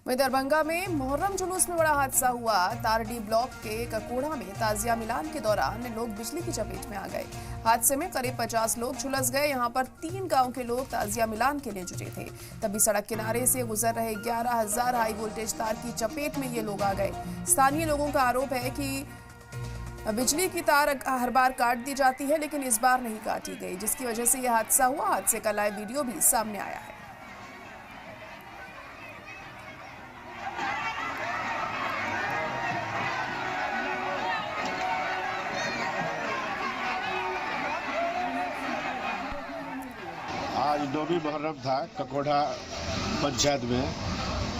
वहीं दरभंगा में मुहर्रम जुलूस में बड़ा हादसा हुआ। तारडी ब्लॉक के ककोड़ा में ताजिया मिलान के दौरान लोग बिजली की चपेट में आ गए। हादसे में करीब 50 लोग झुलस गए। यहां पर 3 गांव के लोग ताजिया मिलान के लिए जुटे थे। तभी सड़क किनारे से गुजर रहे 11,000 हाई वोल्टेज तार की चपेट में ये लोग आ गए। स्थानीय लोगों का आरोप है कि बिजली की तार हर बार काट दी जाती है, लेकिन इस बार नहीं काटी गई, जिसकी वजह से यह हादसा हुआ। हादसे का लाइव वीडियो भी सामने आया है। आज नौवीं मुहर्रम था ककोड़ा पंचायत में,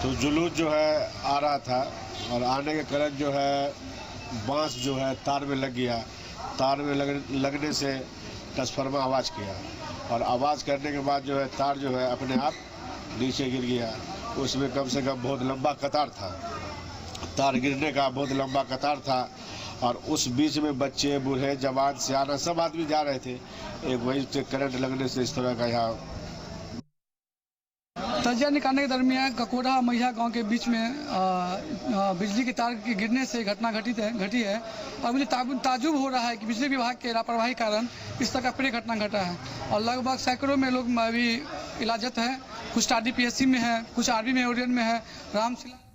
तो जुलूस जो है आ रहा था और आने के कारण जो है बांस जो है तार में लग गया। तार में लगने से ट्रांसफार्मर आवाज़ किया और आवाज़ करने के बाद जो है तार जो है अपने आप नीचे गिर गया। उसमें कम से कम बहुत लंबा कतार था, तार गिरने का बहुत लंबा कतार था और उस बीच में बच्चे, बूढ़े, जवान, सियाना सब आदमी जा रहे थे। एक वही करंट लगने से इस तरह का यहाँ ताजिया निकालने के दरमियान ककोड़ा मैया गांव के बीच में बिजली के तार के गिरने से घटना घटी है और मुझे ताजुब हो रहा है कि बिजली विभाग के लापरवाही कारण इस तरह का प्रिय घटना घटा है और लगभग सैकड़ों में लोग अभी इलाजत है। कुछ RDPSC में है, कुछ RB मेमोरियल में है। रामशिला